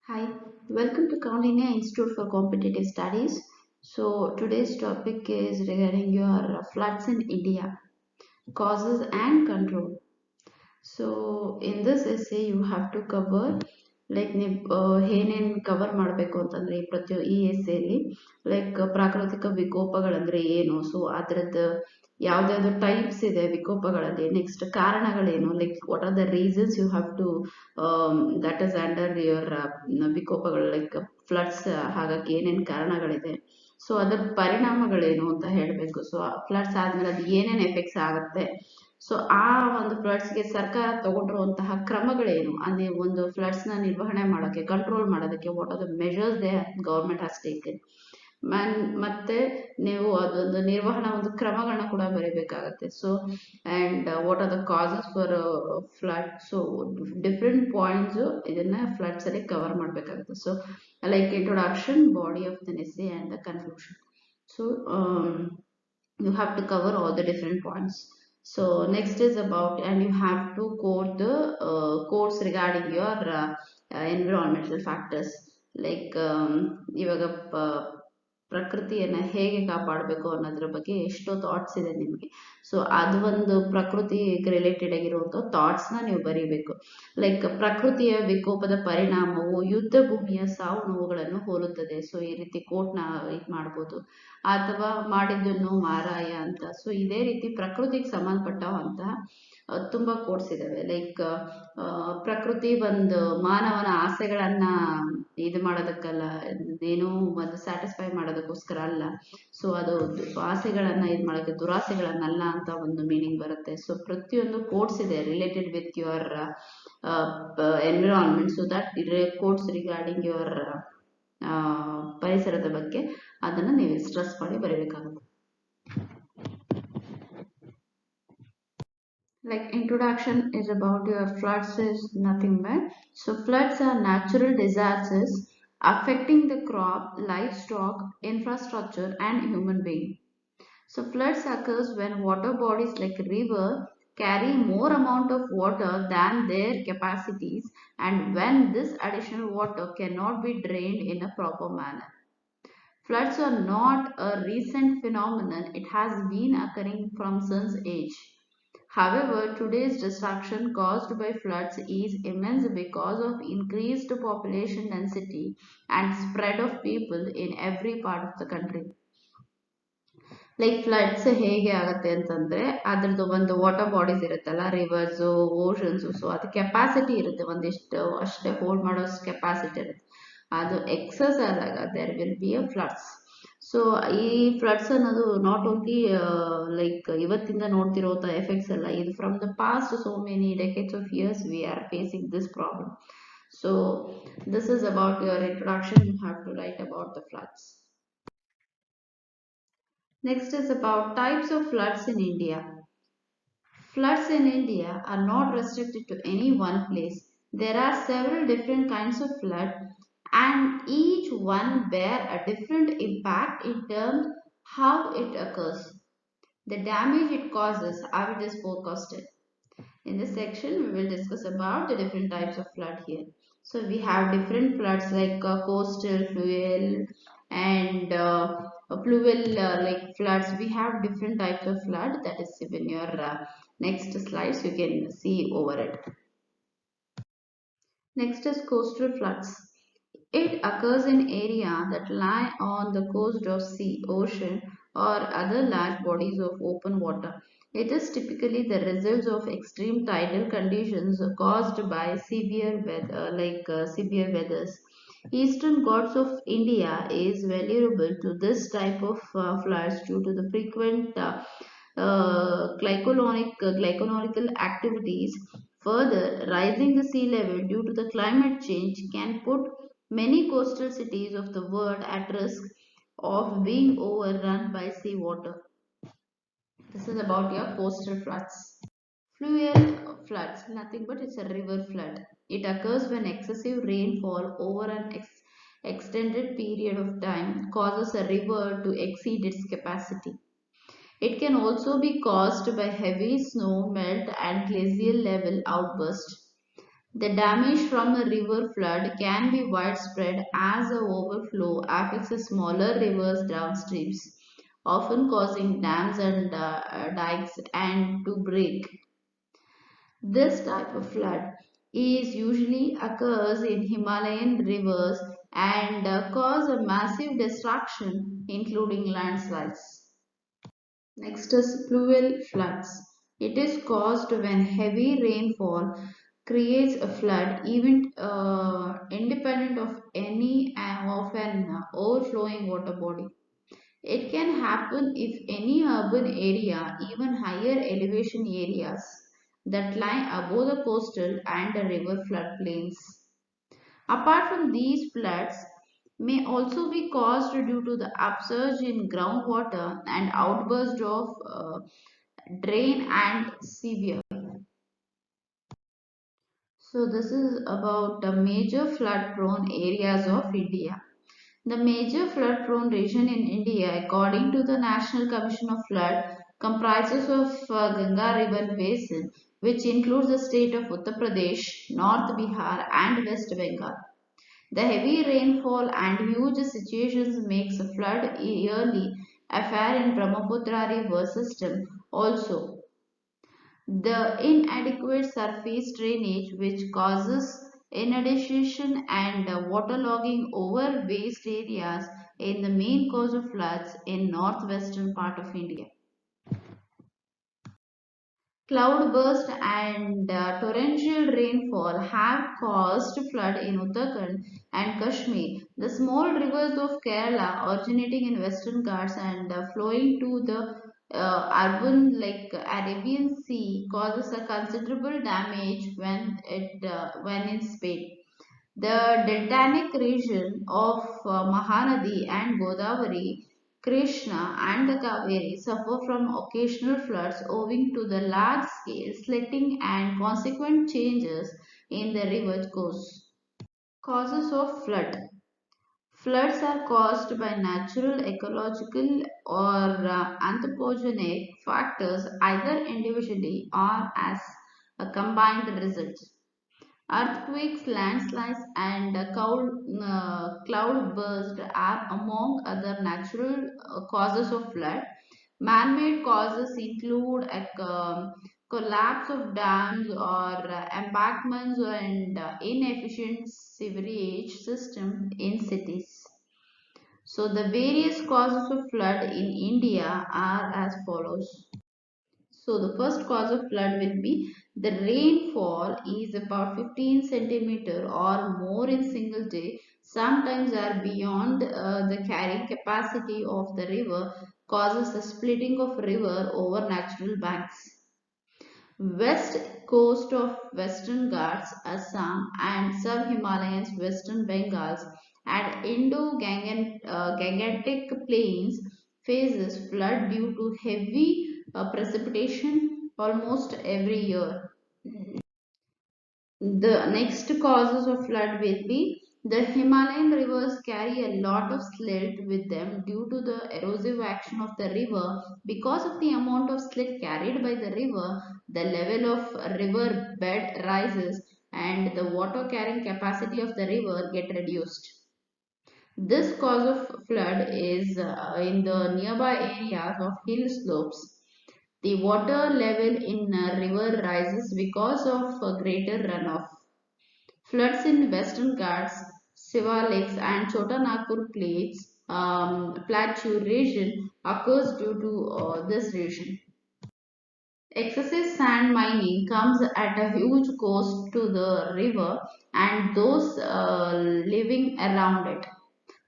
Hi, welcome to Kaulinya Institute for Competitive Studies. So, today's topic is regarding your floods in India, causes and control. So, in this essay, you have to cover ನೀವು ಏನೇನು cover ಮಾಡಬೇಕು ಅಂತಂದ್ರೆ ಈ ಎಸ್ಸೆಯಲ್ಲಿ ಪ್ರಾಕೃತಿಕ ವಿಕೋಪಗಳಂದ್ರೆ ಏನು, so ಅದರದ್ದು ಯಾವ್ದಾವ್ದು types ಇದೆ ವಿಕೋಪಗಳಲ್ಲಿ, ನೆಕ್ಸ್ಟ್ ಕಾರಣಗಳೇನು, what are the reasons you have to that is under your ವಿಕೋಪಗಳು ಫ್ಲಡ್ಸ್ ಹಾಗಾಗಿ ಏನೇನು ಕಾರಣಗಳಿದೆ, ಸೊ ಅದರ ಪರಿಣಾಮಗಳೇನು ಅಂತ ಹೇಳಬೇಕು. ಸೊ ಫ್ಲಡ್ಸ್ ಆದ್ಮೇಲೆ ಅದು ಏನೇನು ಎಫೆಕ್ಟ್ಸ್ ಆಗುತ್ತೆ, ಸೊ ಆ ಒಂದು ಫ್ಲಡ್ಸ್ಗೆ ಸರ್ಕಾರ ತಗೊಂಡಿರುವಂತಹ ಕ್ರಮಗಳೇನು, ಅಂದ್ರೆ ಒಂದು ಫ್ಲಡ್ಸ್ ನ ನಿರ್ವಹಣೆ ಮಾಡೋಕೆ, ಕಂಟ್ರೋಲ್ ಮಾಡೋದಕ್ಕೆ what are the measures they government has taken. ಮತ್ತೆ ನೀವು ಅದೊಂದು ನಿರ್ವಹಣಾ ಒಂದು ಕ್ರಮಗಳನ್ನ ಕೂಡ ಬರೀಬೇಕಾಗತ್ತೆ. So and what are the causes for flood, so different points ಇದನ್ನ ಫ್ಲಡ್ಸ್ ಅಲ್ಲಿ ಕವರ್ ಮಾಡಬೇಕಾಗುತ್ತೆ. So introduction, body of the essay and the conclusion. So you have to cover all the different points. So next is about, and you have to quote the quotes regarding your environmental factors, ಇವಾಗ ಪ್ರಕೃತಿಯನ್ನ ಹೇಗೆ ಕಾಪಾಡಬೇಕು ಅನ್ನೋದ್ರ ಬಗ್ಗೆ ಎಷ್ಟೋ thoughts ಇದೆ ನಿಮಗೆ. So ಅದು ಒಂದು ಪ್ರಕೃತಿಗೆ ರಿಲೇಟೆಡ್ ಆಗಿರುವಂತ ಥಾಟ್ಸ್ ನ ನೀವು ಬರೀಬೇಕು. ಪ್ರಕೃತಿಯ ವಿಕೋಪದ ಪರಿಣಾಮವು ಯುದ್ಧ ಭೂಮಿಯ ಸಾವು ನೋವುಗಳನ್ನು ಹೋಲುತ್ತದೆ. ಸೊ ಈ ರೀತಿ ಕೋಟ್ ನ ಇದು ಮಾಡ್ಬೋದು, ಅಥವಾ ಮಾಡಿದ್ದನ್ನು ಮಾರಾಯ ಅಂತ. ಸೊ ಇದೇ ರೀತಿ ಪ್ರಕೃತಿಗೆ ಸಂಬಂಧಪಟ್ಟಂತಹ ತುಂಬಾ ಕೋಟ್ಸ್ ಇದಾವೆ. ಪ್ರಕೃತಿ ಒಂದು ಮಾನವನ ಆಸೆಗಳನ್ನ ಇದು ಮಾಡೋದಕ್ಕಲ್ಲ, ಏನೋ ಒಂದು ಸ್ಯಾಟಿಸ್ಫೈ ಮಾಡೋದಕ್ಕೋಸ್ಕರ ಅಲ್ಲ. ಸೊ ಅದು ಆಸೆಗಳನ್ನ ಇದು ಮಾಡೋಕೆ, ದುರಾಸೆಗಳನ್ನಲ್ಲ ಅಂತ ಒಂದು ಮೀನಿಂಗ್ ಬರುತ್ತೆ. ಸೊ ಪ್ರತಿಯೊಂದು ಕೋಟ್ಸ್ ಇದೆ related with your environment. So that quotes regarding your ಪರಿಸರದ ಬಗ್ಗೆ ಅದನ್ನ ನೀವು ಸ್ಟ್ರೆಸ್ ಮಾಡಿ ಬರೀಬೇಕಾಗುತ್ತೆ. Introduction is about your floods is nothing but, so floods are natural disasters affecting the crop, livestock, infrastructure and human being. So floods occurs when water bodies like a river carry more amount of water than their capacities, and when this additional water cannot be drained in a proper manner. Floods are not a recent phenomenon, it has been occurring from since age. However, today's destruction caused by floods is immense because of increased population density and spread of people in every part of the country. Floods ಹೇಗೆ ಆಗುತ್ತೆ ಅಂತಂದ್ರೆ, ಅದ್ರದ್ದು ಒಂದು water bodies ಇರುತ್ತಲ್ಲ, reverse, oceans, so ಅದು capacity ಇರುತ್ತೆ, ಒಂದಿಷ್ಟು ಅಷ್ಟೇ ಹೋಲ್ಡ್ ಮಾಡೋ ಕೆಪಾಸಿಟಿ ಇರುತ್ತೆ. ಅದು ಎಕ್ಸಸ್ ಆದಾಗ there will be a floods. So ಈ ಫ್ಲಡ್ಸ್ ಅನ್ನೋದು ನಾಟ್ ಓನ್ಲಿ ಇವತ್ತಿಂದ ನೋಡ್ತಿರೋತ ಎಫೆಕ್ಟ್ಸ್ ಅಲ್ಲ, ಇದು from the past so many decades of years we are facing this problem. So this is about your introduction. You have to write about the floods. Next is about types of floods in India. Floods in India are not restricted to any one place. There are several different kinds of flood, and each one bear a different impact in terms how it occurs, the damage it causes, how it is forecasted. In this section, we will discuss about the different types of flood here. So we have different floods coastal, fluvial, and fluvial floods. We have different types of flood that is in your next slides. You can see over it. Next is coastal floods. It occurs in area that lie on the coast of sea, ocean, or other large bodies of open water. It is typically the result of extreme tidal conditions caused by severe weather, severe weathers. Eastern Ghats of India is vulnerable to this type of floods due to the frequent glyconological activities. Further, rising the sea level due to the climate change can put many coastal cities of the world at risk of being overrun by seawater. This is about your coastal floods. Fluvial floods, nothing but it's a river flood. It occurs when excessive rainfall over an extended period of time causes a river to exceed its capacity. It can also be caused by heavy snow melt and glacial level outburst. The damage from a river flood can be widespread as the overflow affects the smaller rivers downstreams, often causing dams and dikes and to break. This type of flood is usually occurs in Himalayan rivers and cause a massive destruction, including landslides. Next is pluvial floods. It is caused when heavy rainfall creates a flood, even independent of any of an overflowing water body. It can happen if any urban area, even higher elevation areas that lie above the coastal and the river floodplains. Apart from these floods, may also be caused due to the upsurge in groundwater and outburst of drain and severe. So this is about the major flood prone areas of India. The major flood prone region in India, according to the National Commission of Flood, comprises of Ganga River Basin, which includes the state of Uttar Pradesh, North Bihar and West Bengal. The heavy rainfall and huge situations makes a flood yearly affair in Brahmaputra river system. Also, the inadequate surface drainage which causes inundation and waterlogging over waste areas in the main cause of floods in northwestern part of India. Cloudburst and torrential rainfall have caused flood in Uttarakhand and Kashmir. The small rivers of Kerala originating in Western Ghats and flowing to the urban like Arabian Sea causes a considerable damage when in spate. The deltaic region of Mahanadi and Godavari, Krishna and the Kaveri suffer from occasional floods owing to the large-scale slitting and consequent changes in the river course. Causes of flood. Floods are caused by natural, ecological, or anthropogenic factors either individually or as a combined result. Earthquakes, landslides, and cloud bursts are among other natural causes of flood. Man-made causes include a collapse of dams or embankments and inefficient sewerage system in cities. So the various causes of flood in India are as follows. So the first cause of flood will be the rainfall is about 15 centimeter or more in single day. Sometimes are beyond the carrying capacity of the river causes the splitting of river over natural banks. West coast of Western Ghats, Assam and sub-Himalayas Western Bengals and Indo-Gangetic plains faces flood due to heavy precipitation almost every year. The next causes of flood will be the Himalayan rivers carry a lot of silt with them due to the erosive action of the river. Because of the amount of silt carried by the river, the level of river bed rises and the water carrying capacity of the river get reduced. This cause of flood is in the nearby areas of hill slopes. The water level in a river rises because of a greater runoff. Floods in Western Ghats, Shivaliks and Chota Nagpur plateau region occurs due to this region. Excessive sand mining comes at a huge cost to the river and those living around it.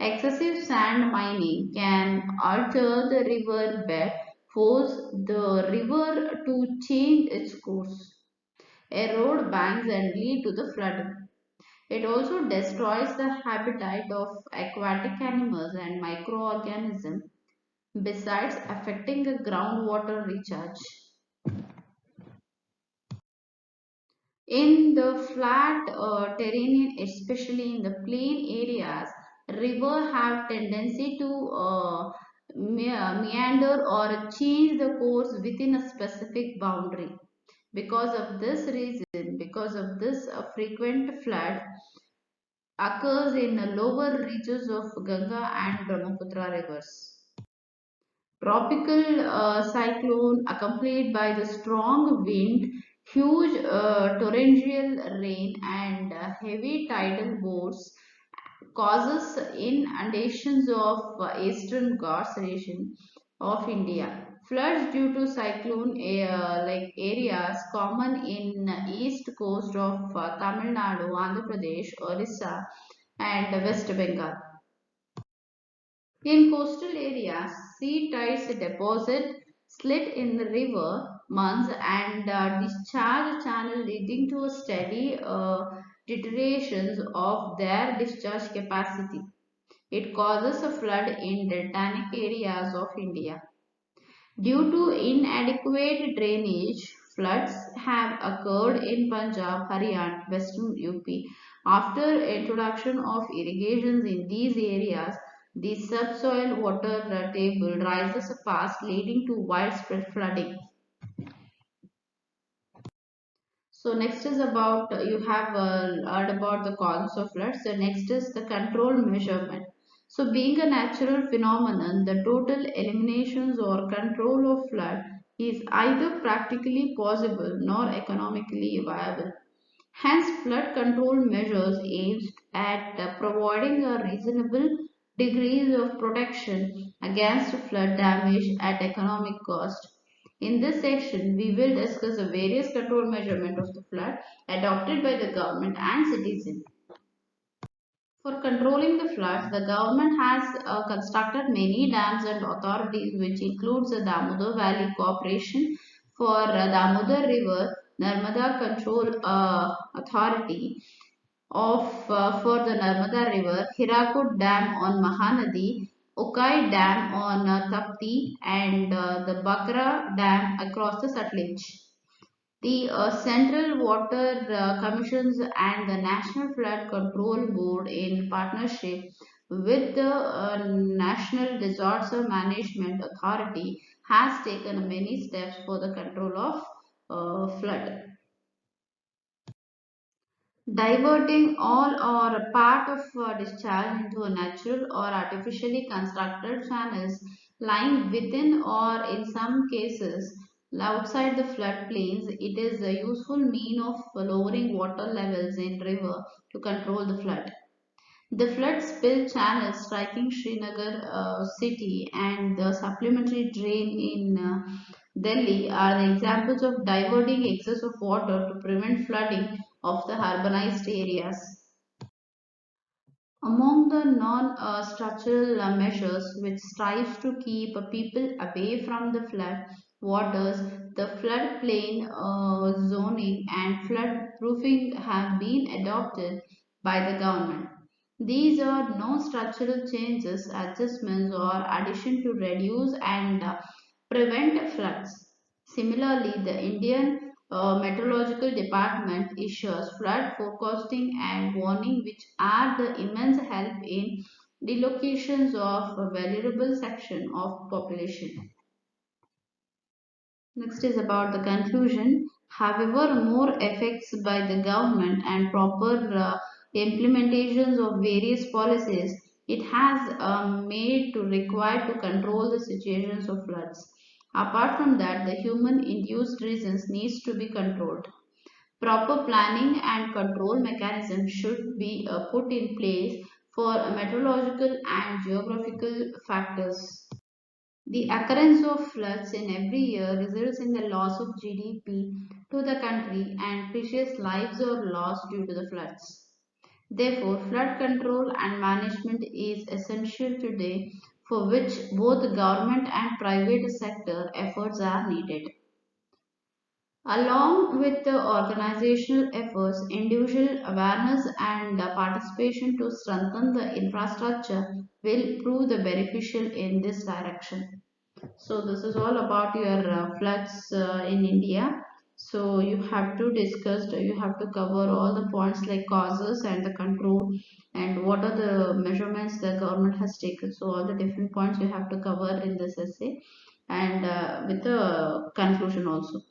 Excessive sand mining can alter the river bed, force the river to change its course, erode banks and lead to the flooding. It also destroys the habitat of aquatic animals and microorganisms, besides affecting the groundwater recharge. In the flat terrain, especially in the plain areas, river have tendency to meander or change the course within a specific boundary. Because of this reason, Because of this, a frequent flood occurs in the lower reaches of Ganga and Brahmaputra rivers. Tropical cyclone accompanied by the strong wind, huge torrential rain, and heavy tidal waves causes inundations of eastern Ghats region of India. Floods due to cyclone like areas common in east coast of Tamil Nadu, Andhra Pradesh, Orissa, and West Bengal. In coastal areas, sea tides deposit slit in the river months and discharge channel leading to a steady deterioration of their discharge capacity. It causes a flood in deltaic areas of India. Due to inadequate drainage, floods have occurred in Punjab, Haryana, Western UP. After introduction of irrigations in these areas, the subsoil water table rises fast, leading to widespread flooding. So next is about you have heard about the causes of floods. So next is the control measurement. So being a natural phenomenon, the total eliminations or control of flood is either practically possible nor economically viable. Hence, flood control measures aimed at providing a reasonable degrees of protection against flood damage at economic cost. In this section, we will discuss the various control measurement of the flood adopted by the government and citizens. For controlling the floods, the government has constructed many dams and authorities, which includes the Damodar Valley Corporation for Damodar River, Narmada Control Authority for the Narmada River, Hirakud Dam on Mahanadi, Ukai Dam on Tapti, and the Bakra Dam across the Sutlej. The Central Water Commissions and the National Flood Control Board, in partnership with the National Disaster Management Authority, has taken many steps for the control of flood. Diverting all or a part of discharge into a natural or artificially constructed channels lying within or in some cases outside the floodplains, it is a useful mean of lowering water levels in river to control the flood. The flood spill channels striking Srinagar city and the supplementary drain in Delhi are the examples of diverting excess of water to prevent flooding of the urbanized areas. Among the non-structural measures which strives to keep people away from the flood waters, the floodplain zoning and flood proofing have been adopted by the government. These are non-structural changes, adjustments or addition to reduce and prevent floods. Similarly, the Indian Meteorological Department issues flood forecasting and warning, which are the immense help in delocations of a vulnerable section of population. Next is about the conclusion. However, more effects by the government and proper implementations of various policies it has made to require to control the situations of floods. Apart from that, the human induced reasons needs to be controlled. Proper planning and control mechanisms should be put in place for meteorological and geographical factors. The occurrence of floods in every year results in the loss of GDP to the country and precious lives are lost due to the floods. Therefore, flood control and management is essential today, for which both government and private sector efforts are needed. Along with the organizational efforts, individual awareness and participation to strengthen the infrastructure will prove the beneficial in this direction. So this is all about your floods in India. So you have to discuss, you have to cover all the points like causes and the control and what are the measurements the government has taken. So all the different points you have to cover in this essay and with the conclusion also.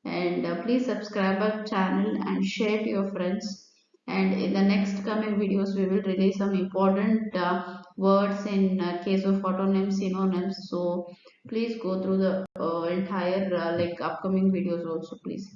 And please subscribe our channel and share to your friends. And in the next coming videos, we will release some important words in case of autonyms, synonyms. So please go through the entire like upcoming videos also, please.